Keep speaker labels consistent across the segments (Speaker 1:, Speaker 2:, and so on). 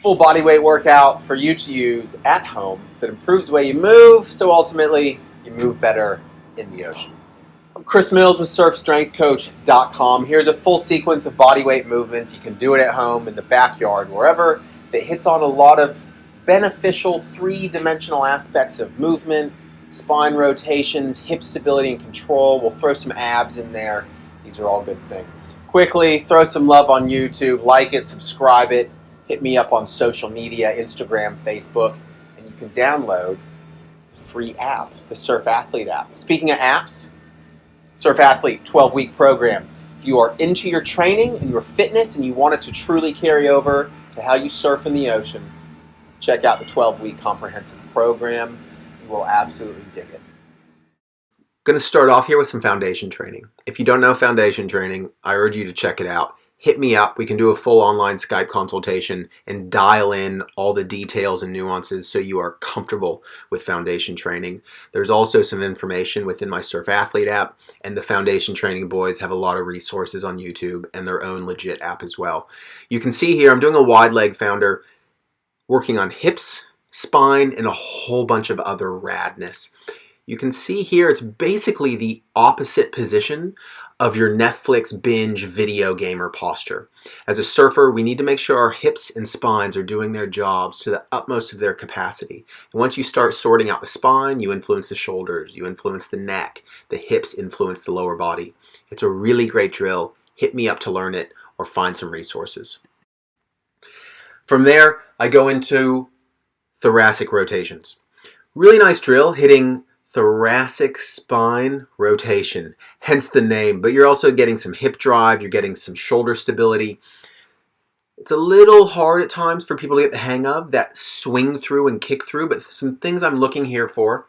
Speaker 1: full body weight workout for you to use at home that improves the way you move, so ultimately you move better in the ocean. I'm Chris Mills with surfstrengthcoach.com. Here's a full sequence of body weight movements. You can do it at home, in the backyard, wherever, that hits on a lot of beneficial three-dimensional aspects of movement, spine rotations, hip stability and control. We'll throw some abs in there. These are all good things. Quickly, throw some love on YouTube, like it, subscribe it, hit me up on social media, Instagram, Facebook, and you can download the free app, the Surf Athlete app. Speaking of apps, Surf Athlete 12-week program. If you are into your training and your fitness and you want it to truly carry over to how you surf in the ocean, check out the 12-week comprehensive program. You will absolutely dig it. Going to start off here with some foundation training. If you don't know foundation training, I urge you to check it out. Hit me up. We can do a full online Skype consultation and dial in all the details and nuances so you are comfortable with foundation training. There's also some information within my Surf Athlete app, and the foundation training boys have a lot of resources on YouTube and their own legit app as well. You can see here I'm doing a wide leg founder, working on hips, spine, and a whole bunch of other radness. You can see here it's basically the opposite position of your Netflix binge video gamer posture. As a surfer, we need to make sure our hips and spines are doing their jobs to the utmost of their capacity. And once you start sorting out the spine, you influence the shoulders, you influence the neck, the hips influence the lower body. It's a really great drill. Hit me up to learn it or find some resources. From there, I go into thoracic rotations. Really nice drill, hitting thoracic spine rotation, hence the name, but you're also getting some hip drive, you're getting some shoulder stability. It's a little hard at times for people to get the hang of, that swing through and kick through, but some things I'm looking here for: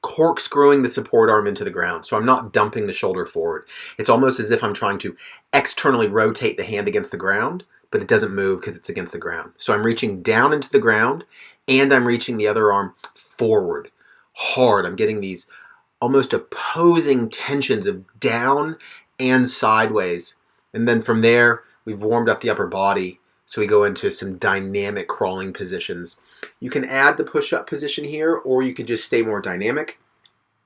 Speaker 1: corkscrewing the support arm into the ground, so I'm not dumping the shoulder forward. It's almost as if I'm trying to externally rotate the hand against the ground, but it doesn't move because it's against the ground. So I'm reaching down into the ground, and I'm reaching the other arm forward. Hard. I'm getting these almost opposing tensions of down and sideways. And then from there, we've warmed up the upper body, so we go into some dynamic crawling positions. You can add the push-up position here, or you could just stay more dynamic.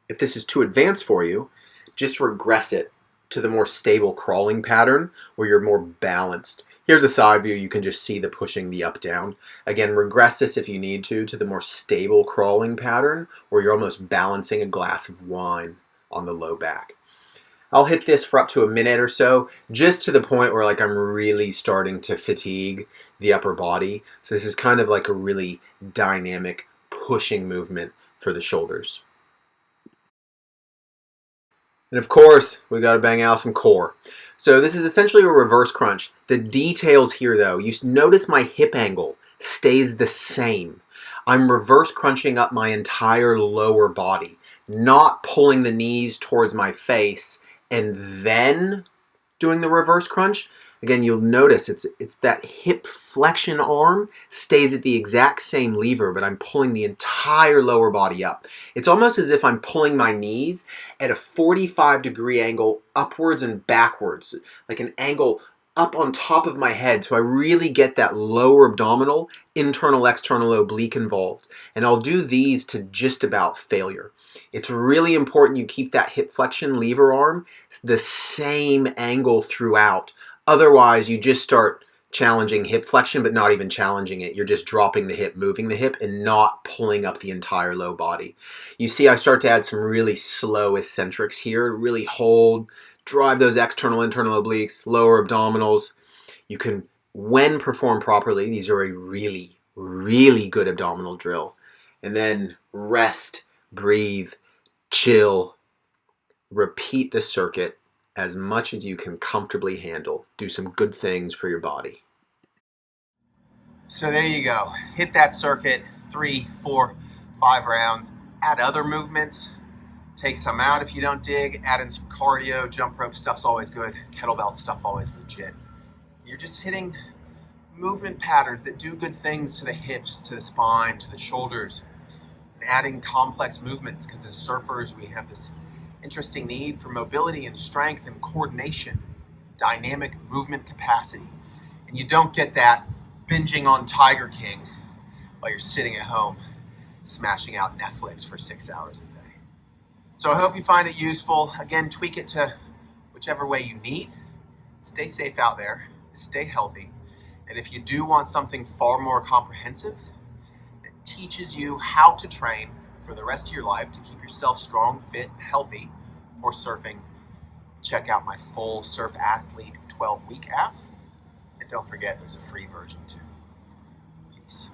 Speaker 1: If this is too advanced for you, just regress it to the more stable crawling pattern where you're more balanced. Here's a side view. You can just see the pushing the up down. Again, regress this if you need to the more stable crawling pattern where you're almost balancing a glass of wine on the low back. I'll hit this for up to a minute or so, just to the point where I'm really starting to fatigue the upper body. So this is kind of like a really dynamic pushing movement for the shoulders. And of course, we got to bang out some core. So this is essentially a reverse crunch. The details here though, you notice my hip angle stays the same. I'm reverse crunching up my entire lower body, not pulling the knees towards my face and then doing the reverse crunch. Again, you'll notice it's that hip flexion arm stays at the exact same lever, but I'm pulling the entire lower body up. It's almost as if I'm pulling my knees at a 45-degree angle upwards and backwards, like an angle up on top of my head, so I really get that lower abdominal, internal, external oblique involved. And I'll do these to just about failure. It's really important you keep that hip flexion lever arm the same angle throughout. Otherwise, you just start challenging hip flexion, but not even challenging it. You're just dropping the hip, moving the hip, and not pulling up the entire low body. You see, I start to add some really slow eccentrics here. Really hold, drive those external, internal obliques, lower abdominals. You can, when performed properly, these are a really, really good abdominal drill. And then rest, breathe, chill, repeat the circuit as much as you can comfortably handle. Do some good things for your body. So there you go. Hit that circuit 3, 4, 5 rounds. Add other movements. Take some out if you don't dig. Add in some cardio. Jump rope stuff's always good. Kettlebell stuff always legit. You're just hitting movement patterns that do good things to the hips, to the spine, to the shoulders. And adding complex movements, because as surfers we have this interesting need for mobility and strength and coordination, dynamic movement capacity. And you don't get that binging on Tiger King while you're sitting at home smashing out Netflix for 6 hours a day. So I hope you find it useful. Again, tweak it to whichever way you need. Stay safe out there, stay healthy, and if you do want something far more comprehensive that teaches you how to train for the rest of your life to keep yourself strong, fit, healthy for surfing, check out my full Surf Athlete 12-week app. And don't forget, there's a free version too. Peace.